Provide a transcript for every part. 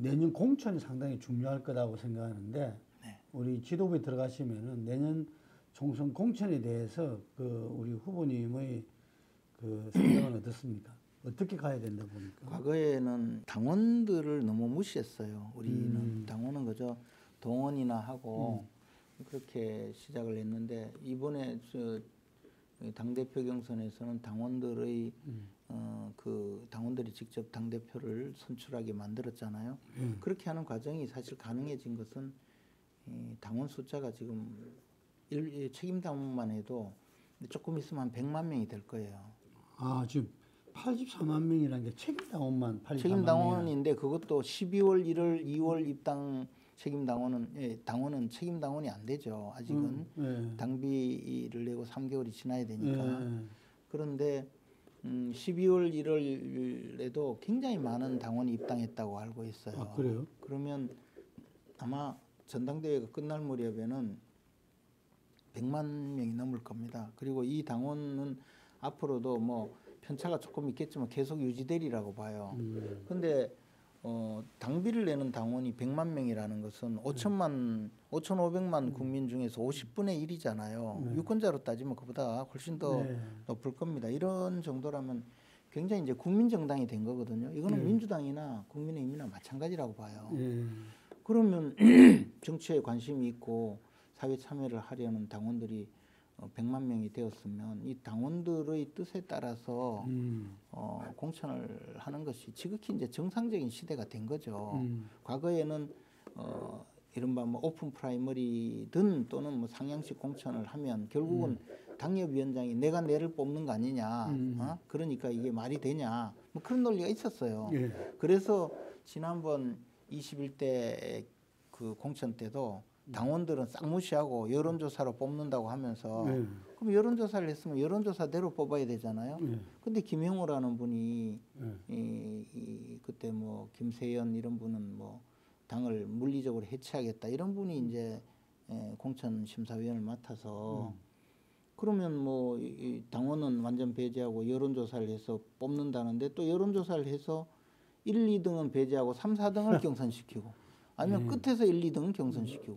내년 공천이 상당히 중요할 거라고 생각하는데 네. 우리 지도부에 들어가시면은 내년 총선 공천에 대해서 그 우리 후보님의 그 생각은 어떻습니까? 어떻게 가야 된다 보니까? 과거에는 당원들을 너무 무시했어요. 우리는 당원은 그저 동원이나 하고 그렇게 시작을 했는데 이번에 당대표 경선에서는 당원들의 그 당원들이 직접 당대표를 선출하게 만들었잖아요. 그렇게 하는 과정이 사실 가능해진 것은 이 당원 숫자가 지금 책임 당원만 해도 조금 있으면 한 100만 명이 될 거예요. 아 지금 84만 명이라는 게 책임 당원만 84만 책임 당원인데 그것도 12월 1월 2월 입당 책임 당원은 당원은 책임 당원이 안 되죠. 아직은 네. 당비를 내고 3개월이 지나야 되니까. 네. 그런데 12월 1월에도 굉장히 많은 당원이 입당했다고 알고 있어요. 아 그래요? 그러면 아마 전당대회가 끝날 무렵에는 100만 명이 넘을 겁니다. 그리고 이 당원은 앞으로도 뭐 편차가 조금 있겠지만 계속 유지되리라고 봐요. 그런데 당비를 내는 당원이 100만 명이라는 것은 5,500만 국민 중에서 50분의 1이잖아요. 유권자로 따지면 그보다 훨씬 더 높을 겁니다. 이런 정도라면 굉장히 이제 국민정당이 된 거거든요. 이거는 민주당이나 국민의힘이나 마찬가지라고 봐요. 그러면 정치에 관심이 있고 사회 참여를 하려는 당원들이 100만 명이 되었으면 이 당원들의 뜻에 따라서 공천을 하는 것이 지극히 이제 정상적인 시대가 된 거죠. 과거에는 이른바 뭐 오픈 프라이머리든 또는 뭐 상향식 공천을 하면 결국은 당협위원장이 내가 내를 뽑는 거 아니냐, 그러니까 이게 말이 되냐, 뭐 그런 논리가 있었어요. 그래서 지난번 21대 그 공천 때도 당원들은 싹 무시하고 여론조사로 뽑는다고 하면서 그럼 여론조사를 했으면 여론조사대로 뽑아야 되잖아요. 근데 김형우라는 분이 그때 뭐 김세연 이런 분은 뭐 당을 물리적으로 해체하겠다 이런 분이 이제 공천 심사위원을 맡아서 그러면 뭐 이 당원은 완전 배제하고 여론조사를 해서 뽑는다는데 또 여론조사를 해서 1, 2등은 배제하고 3, 4등을 경선시키고 아니면 끝에서 1, 2등은 경선시키고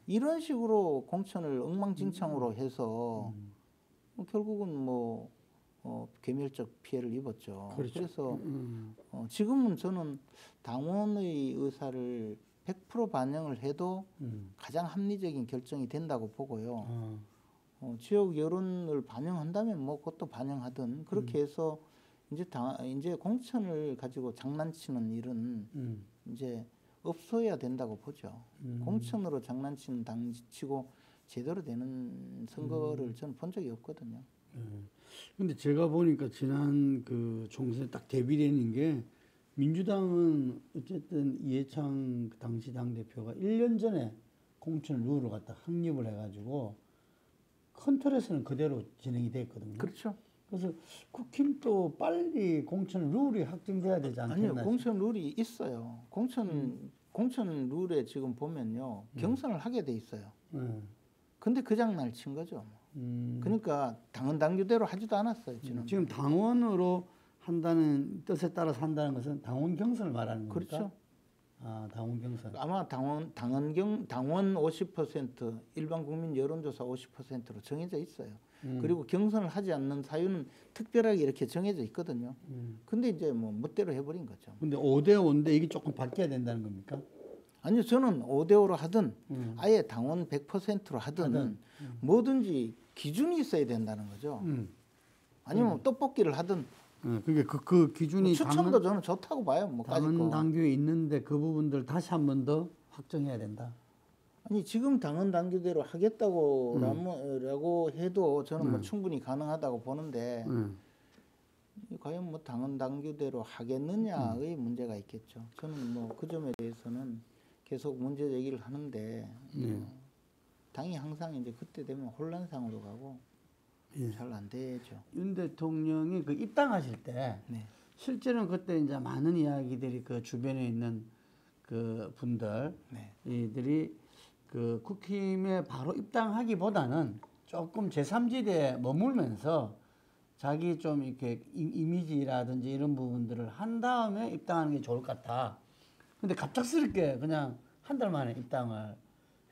이런 식으로 공천을 엉망진창으로 해서 결국은 뭐 괴멸적 피해를 입었죠. 그렇죠. 그래서 지금은 저는 당원의 의사를 100% 반영을 해도 가장 합리적인 결정이 된다고 보고요. 지역 여론을 반영한다면 뭐 그것도 반영하든 그렇게 해서 이제 공천을 가지고 장난치는 일은 이제 없어야 된다고 보죠. 공천으로 장난치는 당치고 제대로 되는 선거를 저는 본 적이 없거든요. 근데 제가 보니까 지난 그 총선에 딱 대비되는 게 민주당은 어쨌든 이해창 그 당시 당대표가 1년 전에 공천 룰을 갖다 확립을 해가지고 큰 틀에서는 그대로 진행이 됐거든요. 그렇죠. 그래서 국힘도 빨리 공천 룰이 확정돼야 되지 않겠나? 아니요, 공천 룰이 있어요. 공천 룰에 지금 보면요, 경선을 하게 돼 있어요. 근데 그 장난을 친 거죠. 그러니까 당헌 당규대로 하지도 않았어요. 지금 당원으로 한다는 뜻에 따라서 한다는 것은 당원 경선을 말하는 겁니까? 그렇죠. 아, 당원 경선. 아마 당원 50%, 일반 국민 여론조사 50%로 정해져 있어요. 그리고 경선을 하지 않는 사유는 특별하게 이렇게 정해져 있거든요. 근데 이제 뭐 멋대로 해버린 거죠. 근데 5대 5인데 이게 조금 바뀌어야 된다는 겁니까? 아니요, 저는 5대5로 하든 아예 당원 100%로 하든 뭐든지 기준이 있어야 된다는 거죠. 아니면 떡볶이를 하든. 그게 그 기준이 뭐 추첨도 저는 좋다고 봐요. 뭐 당헌 당규에 있는데 그 부분들 다시 한 번 더 확정해야 된다. 아니 지금 당헌 당규대로 하겠다고 라고 해도 저는 뭐 충분히 가능하다고 보는데 과연 뭐 당헌 당규대로 하겠느냐의 문제가 있겠죠. 저는 뭐 그 점에 대해서는 계속 문제 제기를 하는데 당이 항상 이제 그때 되면 혼란상으로 가고 잘 안 되죠. 윤 대통령이 그 입당하실 때 실제로는 그때 이제 많은 이야기들이 그 주변에 있는 그 분들 이들이 그 국힘에 바로 입당하기보다는 조금 제3지대에 머물면서 자기 좀 이렇게 이미지라든지 이런 부분들을 한 다음에 입당하는 게 좋을 것 같다. 근데 갑작스럽게 그냥 한 달 만에 입당을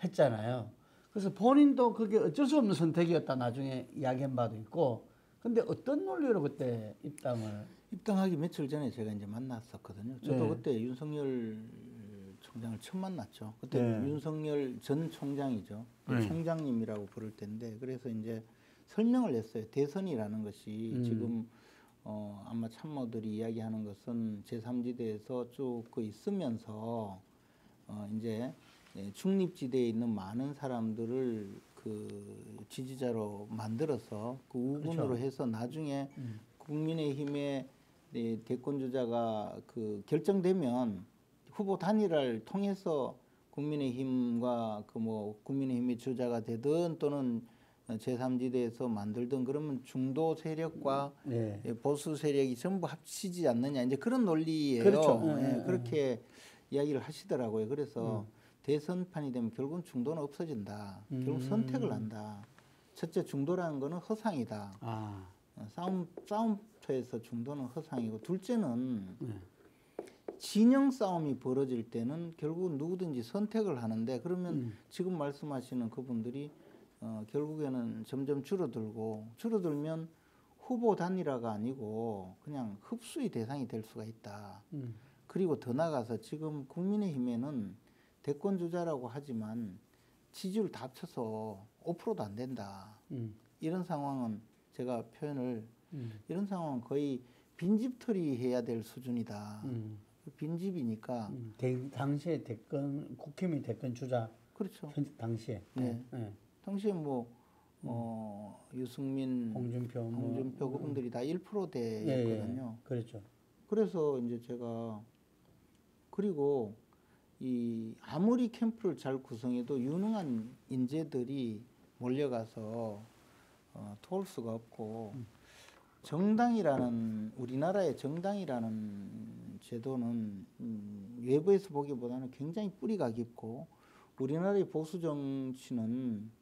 했잖아요. 그래서 본인도 그게 어쩔 수 없는 선택이었다 나중에 이야기한 바도 있고. 근데 어떤 논리로 그때 입당하기 며칠 전에 제가 이제 만났었거든요. 저도 네. 그때 윤석열 총장을 처음 만났죠. 그때 네. 윤석열 전 총장이죠. 네. 총장님이라고 부를 텐데 그래서 이제 설명을 했어요. 대선이라는 것이 지금 아마 참모들이 이야기하는 것은 제3지대에서 쭉 그 있으면서 이제 중립지대에 있는 많은 사람들을 그 지지자로 만들어서 그 우군으로 그렇죠. 해서 나중에 국민의힘의 대권 주자가 그 결정되면 후보 단일화를 통해서 국민의힘과 그 뭐 국민의힘의 주자가 되든 또는 제3지대에서 만들든 그러면 중도 세력과 네. 보수 세력이 전부 합치지 않느냐 이제 그런 논리예요. 그렇죠. 그렇게 이야기를 하시더라고요. 그래서 대선판이 되면 결국은 중도는 없어진다. 결국 선택을 한다. 첫째 중도라는 거는 허상이다. 아. 싸움터에서 중도는 허상이고 둘째는 진영 싸움이 벌어질 때는 결국은 누구든지 선택을 하는데 그러면 지금 말씀하시는 그분들이 결국에는 점점 줄어들면 후보 단일화가 아니고 그냥 흡수의 대상이 될 수가 있다. 그리고 더 나아가서 지금 국민의힘에는 대권 주자라고 하지만 지지율 다 합쳐서 5%도 안 된다. 이런 상황은 제가 표현을 이런 상황은 거의 빈집털이 해야 될 수준이다. 빈집이니까 당시에 대권 국힘이 대권 주자 그렇죠. 현재 당시에 네. 당시에 뭐 유승민, 홍준표 그분들이 다 1%대였거든요. 그렇죠. 그래서 이제 제가 그리고 이 아무리 캠프를 잘 구성해도 유능한 인재들이 몰려가서 도울 수가 없고 정당이라는 우리나라의 정당이라는 제도는 외부에서 보기보다는 굉장히 뿌리가 깊고 우리나라의 보수 정치는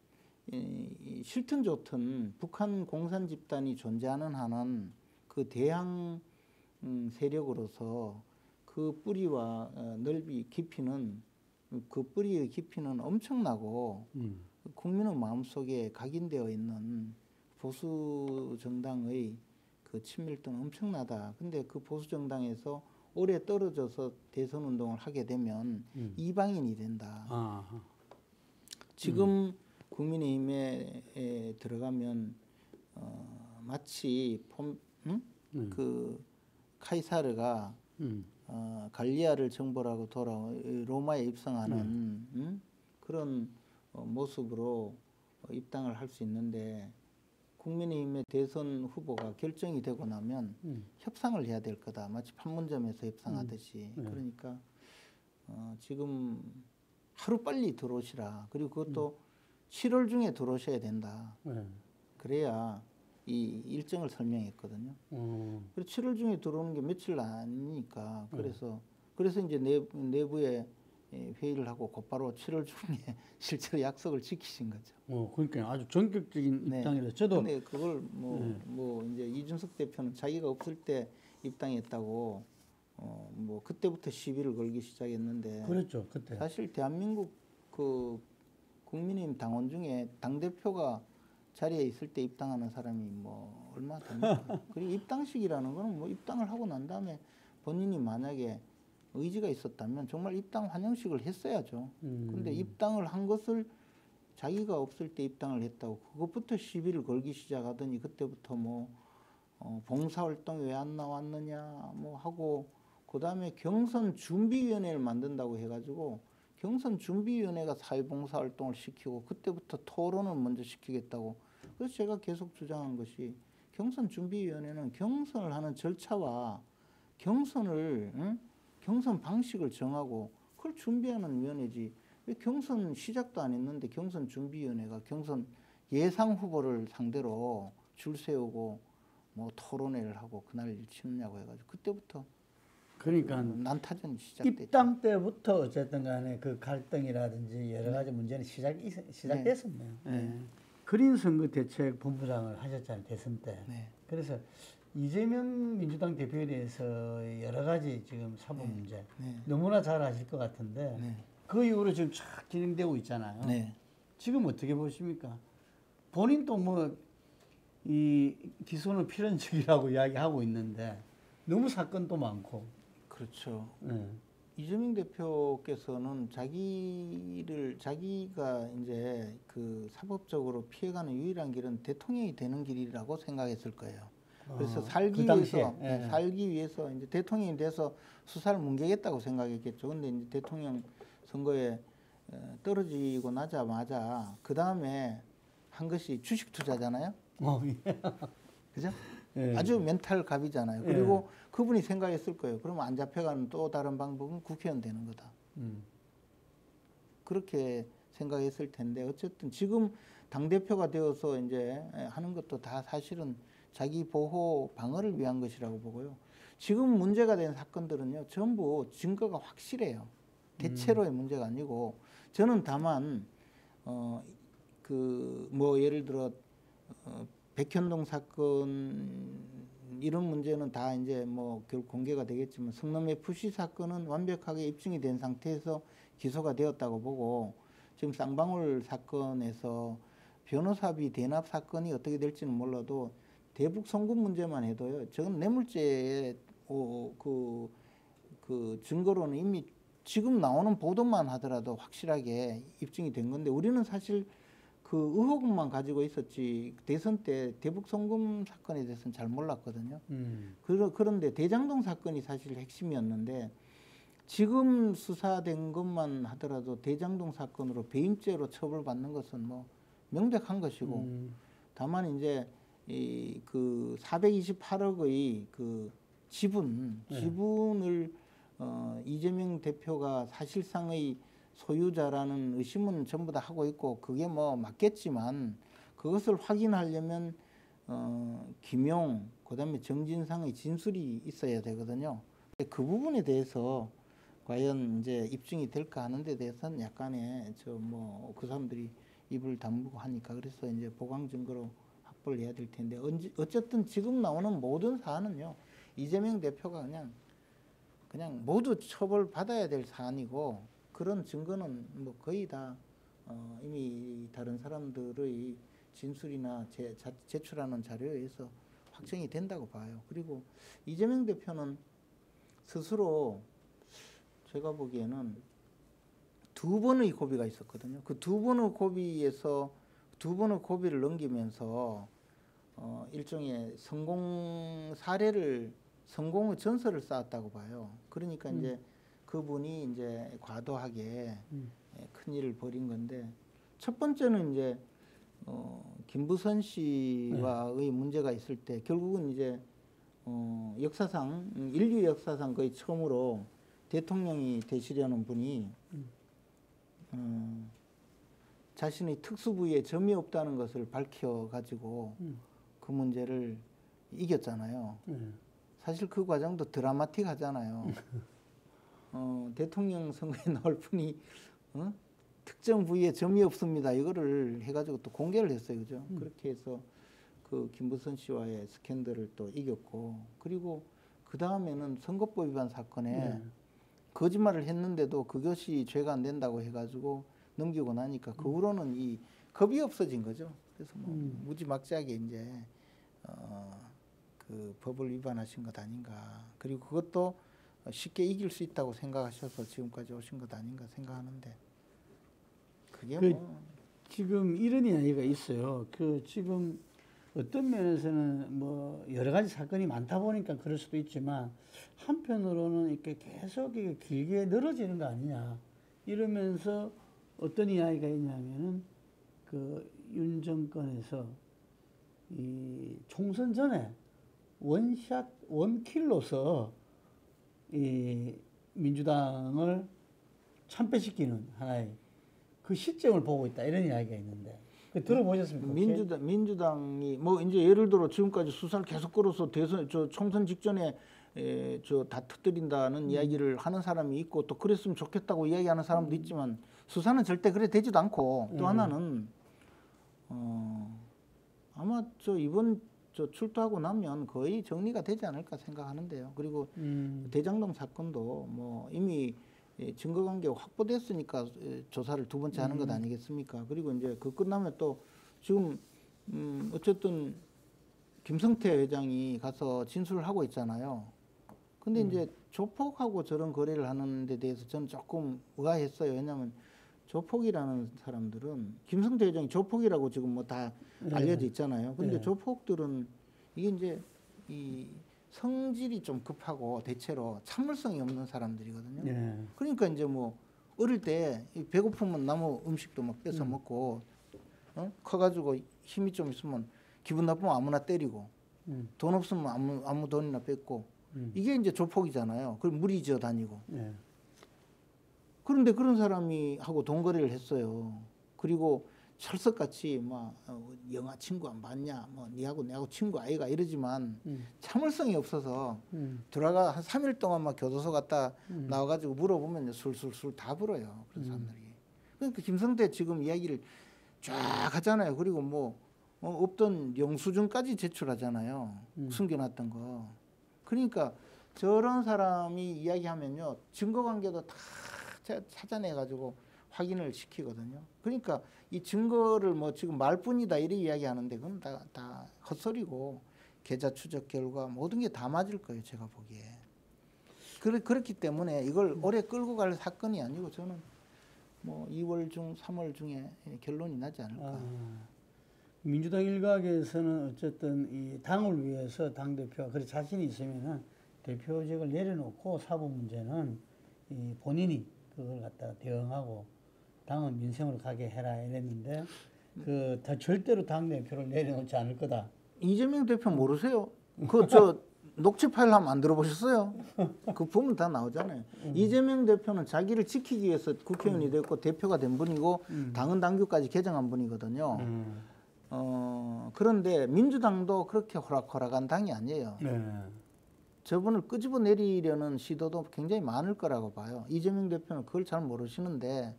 싫든 좋든 북한 공산 집단이 존재하는 한은 그 대항 세력으로서 그 뿌리와 넓이 깊이는 그 뿌리의 깊이는 엄청나고 국민의 마음속에 각인되어 있는 보수 정당의 그 친밀도는 엄청나다. 근데 그 보수 정당에서 오래 떨어져서 대선 운동을 하게 되면 이방인이 된다. 아하. 지금 국민의힘에 들어가면 마치 그 카이사르가 갈리아를 정벌하고 돌아온 로마에 입성하는 그런 모습으로 입당을 할 수 있는데 국민의힘의 대선 후보가 결정이 되고 나면 협상을 해야 될 거다. 마치 판문점에서 협상하듯이. 그러니까 지금 하루빨리 들어오시라. 그리고 그것도 7월 중에 들어오셔야 된다. 그래야 이 일정을 설명했거든요. 그래서 7월 중에 들어오는 게 며칠 아니니까 그래서 이제 내부에 회의를 하고 곧바로 7월 중에 실제로 약속을 지키신 거죠. 그러니까 아주 전격적인 입당이라 저도. 근데 그걸 뭐 이제 이준석 대표는 자기가 없을 때 입당했다고 뭐 그때부터 시비를 걸기 시작했는데. 그렇죠. 그때. 사실 대한민국 그 국민의힘 당원 중에 당 대표가 자리에 있을 때 입당하는 사람이 뭐 얼마 됩니까? 그리고 입당식이라는 거는 뭐 입당을 하고 난 다음에 본인이 만약에 의지가 있었다면 정말 입당 환영식을 했어야죠. 그런데 입당을 한 것을 자기가 없을 때 입당을 했다고 그것부터 시비를 걸기 시작하더니 그때부터 뭐 봉사활동 왜 안 나왔느냐 뭐 하고 그다음에 경선준비위원회를 만든다고 해가지고 경선준비위원회가 사회봉사활동을 시키고 그때부터 토론을 먼저 시키겠다고. 그래서 제가 계속 주장한 것이 경선준비위원회는 경선을 하는 절차와 경선 방식을 정하고 그걸 준비하는 위원회지. 왜 경선 시작도 안 했는데 경선준비위원회가 경선 예상 후보를 상대로 줄 세우고 뭐 토론회를 하고 그날 치느냐고 해가지고 그때부터 그러니까 난타전이 시작됐죠. 입당 때부터 어쨌든 간에 그 갈등이라든지 여러 가지 문제는 시작됐었네요. 그린 선거 대책 본부장을 하셨잖아요. 대선 때. 그래서 이재명 민주당 대표에 대해서 여러 가지 지금 사법 문제 네. 너무나 잘 아실 것 같은데 네. 그 이후로 지금 쫙 진행되고 있잖아요. 네. 지금 어떻게 보십니까? 본인도 뭐 이 기소는 필연적이라고 이야기하고 있는데 너무 사건도 많고. 그렇죠. 네. 이재명 대표께서는 자기가 이제 그 사법적으로 피해가는 유일한 길은 대통령이 되는 길이라고 생각했을 거예요. 그래서 살기 그 당시에, 위해서 예. 살기 위해서 이제 대통령이 돼서 수사를 뭉개겠다고 생각했겠죠. 근데 이제 대통령 선거에 떨어지고 나자마자 그 다음에 한 것이 주식 투자잖아요. 예. 그죠? 예. 아주 멘탈 갑이잖아요. 그리고 그분이 생각했을 거예요. 그러면 안 잡혀가는 또 다른 방법은 국회의원 되는 거다. 그렇게 생각했을 텐데 어쨌든 지금 당대표가 되어서 이제 하는 것도 다 사실은 자기 보호 방어를 위한 것이라고 보고요. 지금 문제가 된 사건들은요. 전부 증거가 확실해요. 대체로의 문제가 아니고 저는 다만 그 뭐 예를 들어 백현동 사건 이런 문제는 다 이제 뭐 결국 공개가 되겠지만 성남 FC 사건은 완벽하게 입증이 된 상태에서 기소가 되었다고 보고 지금 쌍방울 사건에서 변호사비 대납 사건이 어떻게 될지는 몰라도 대북 송금 문제만 해도요. 저건 뇌물죄의 그 증거로는 이미 지금 나오는 보도만 하더라도 확실하게 입증이 된 건데 우리는 사실 그 의혹만 가지고 있었지 대선 때 대북 송금 사건에 대해서는 잘 몰랐거든요. 그런데 대장동 사건이 사실 핵심이었는데 지금 수사된 것만 하더라도 대장동 사건으로 배임죄로 처벌받는 것은 뭐 명백한 것이고 다만 이제 이 그 428억의 그 지분을 이재명 대표가 사실상의 소유자라는 의심은 전부 다 하고 있고 그게 뭐 맞겠지만 그것을 확인하려면 김용 그다음에 정진상의 진술이 있어야 되거든요. 그 부분에 대해서 과연 이제 입증이 될까 하는 데 대해서는 약간의 그 사람들이 입을 다물고 하니까 그래서 이제 보강 증거로 확보를 해야 될 텐데 어쨌든 지금 나오는 모든 사안은요. 이재명 대표가 그냥 모두 처벌받아야 될 사안이고 그런 증거는 뭐 거의 다 이미 다른 사람들의 진술이나 제출하는 자료에 의해서 확정이 된다고 봐요. 그리고 이재명 대표는 스스로 제가 보기에는 두 번의 고비가 있었거든요. 그 두 번의 고비에서 두 번의 고비를 넘기면서 일종의 성공의 전설을 쌓았다고 봐요. 그러니까 이제 그분이 이제 과도하게 큰 일을 벌인 건데 첫 번째는 이제 김부선 씨와의 문제가 있을 때 결국은 이제 역사상 인류 역사상 거의 처음으로 대통령이 되시려는 분이 자신의 특수 부위에 점이 없다는 것을 밝혀가지고 그 문제를 이겼잖아요. 사실 그 과정도 드라마틱하잖아요. 대통령 선거에 나올 분이 특정 부위에 점이 없습니다. 이거를 해가지고 또 공개를 했어요, 그죠? 그렇게 해서 그 김부선 씨와의 스캔들을 또 이겼고, 그리고 그 다음에는 선거법 위반 사건에 거짓말을 했는데도 그것이 죄가 안 된다고 해가지고 넘기고 나니까 그 후로는 이 겁이 없어진 거죠. 그래서 뭐 무지막지하게 이제 그 법을 위반하신 것 아닌가. 그리고 그것도 쉽게 이길 수 있다고 생각하셔서 지금까지 오신 것 아닌가 생각하는데 그게 뭐 지금 이런 이야기가 있어요. 그 지금 어떤 면에서는 뭐 여러 가지 사건이 많다 보니까 그럴 수도 있지만 한편으로는 이렇게 계속 길게 늘어지는 거 아니냐 이러면서 어떤 이야기가 있냐면은 그 윤 정권에서 이 총선 전에 원샷 원킬로서 이 민주당을 참패시키는 하나의 그 시점을 보고 있다 이런 이야기가 있는데 그 들어보셨습니까? 민주당이 뭐 이제 예를 들어 지금까지 수사를 계속 끌어서 대선 총선 직전에 다 터뜨린다는 이야기를 하는 사람이 있고 또 그랬으면 좋겠다고 이야기하는 사람도 있지만 수사는 절대 그래 되지도 않고 또 하나는 아마 이번 저 출두하고 나면 거의 정리가 되지 않을까 생각하는데요. 그리고 대장동 사건도 뭐 이미 증거관계가 확보됐으니까 조사를 두 번째 하는 것 아니겠습니까? 그리고 이제 그 끝나면 또 지금 어쨌든 김성태 회장이 가서 진술을 하고 있잖아요. 근데 이제 조폭하고 저런 거래를 하는 데 대해서 저는 조금 의아했어요. 왜냐하면 조폭이라는 사람들은 김성태 회장이 조폭이라고 지금 뭐 다 알려져 있잖아요. 근데 조폭들은 이게 이제 이 성질이 좀 급하고 대체로 참을성이 없는 사람들이거든요. 그러니까 이제 뭐 어릴 때 배고프면 남의 음식도 막 뺏어 먹고 커가지고 힘이 좀 있으면 기분 나쁘면 아무나 때리고 돈 없으면 아무 돈이나 뺏고 이게 이제 조폭이잖아요. 그럼 무리지어 다니고. 그런데 그런 사람이 하고 돈거래를 했어요. 그리고 철석같이 막 영화 친구 안 봤냐, 뭐 니하고 내하고 친구 아이가 이러지만 참을성이 없어서 들어가 한 3일 동안 막 교도소 갔다 나와가지고 물어보면 술술술 다 불어요. 그런 사람들이. 그러니까 김성태 지금 이야기를 쫙 하잖아요. 그리고 뭐 없던 영수증까지 제출하잖아요. 숨겨놨던 거. 그러니까 저런 사람이 이야기하면요. 증거관계도 다 찾아내가지고 확인을 시키거든요. 그러니까 이 증거를 뭐 지금 말뿐이다 이렇게 이야기하는데 그건 다 헛소리고 계좌 추적 결과 모든 게 다 맞을 거예요. 제가 보기에. 그렇기 때문에 이걸 오래 끌고 갈 사건이 아니고 저는 뭐 2월 중 3월 중에 결론이 나지 않을까. 민주당 일각에서는 어쨌든 이 당을 위해서 당대표가 그래 자신이 있으면은 대표직을 내려놓고 사법 문제는 이 본인이 그걸 갖다가 대응하고 당은 민생으로 가게 해라 이랬는데 그 절대로 당대표를 내려놓지 않을 거다. 이재명 대표 모르세요? 저 녹취 파일 한번 안 들어보셨어요? 그 보면 다 나오잖아요. 이재명 대표는 자기를 지키기 위해서 국회의원이 됐고 대표가 된 분이고 당헌 당규까지 개정한 분이거든요. 그런데 민주당도 그렇게 호락호락한 당이 아니에요. 저분을 끄집어 내리려는 시도도 굉장히 많을 거라고 봐요. 이재명 대표는 그걸 잘 모르시는데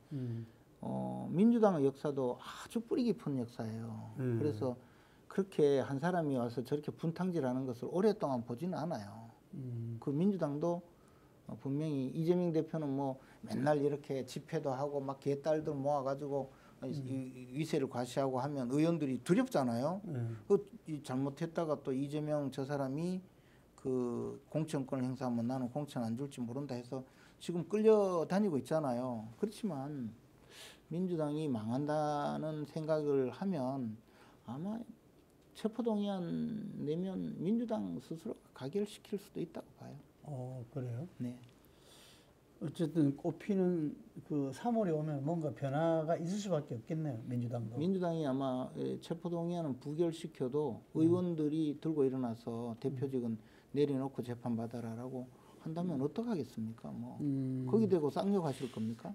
민주당의 역사도 아주 뿌리 깊은 역사예요. 그래서 그렇게 한 사람이 와서 저렇게 분탕질하는 것을 오랫동안 보지는 않아요. 그 민주당도 분명히 이재명 대표는 뭐 맨날 이렇게 집회도 하고 막 개딸들 모아가지고 위세를 과시하고 하면 의원들이 두렵잖아요. 잘못했다가 또 이재명 저 사람이 그 공천권을 행사하면 나는 공천 안 줄지 모른다 해서 지금 끌려다니고 있잖아요. 그렇지만 민주당이 망한다는 생각을 하면 아마 체포동의안 내면 민주당 스스로 가결시킬 수도 있다고 봐요. 그래요? 네. 어쨌든 꼽히는 그 3월에 오면 뭔가 변화가 있을 수밖에 없겠네요. 민주당도. 민주당이 아마 체포동의안은 부결시켜도 의원들이 들고 일어나서 대표직은 내려놓고 재판받아라라고 한다면 어떡하겠습니까? 뭐 거기 대고 쌍욕하실 겁니까?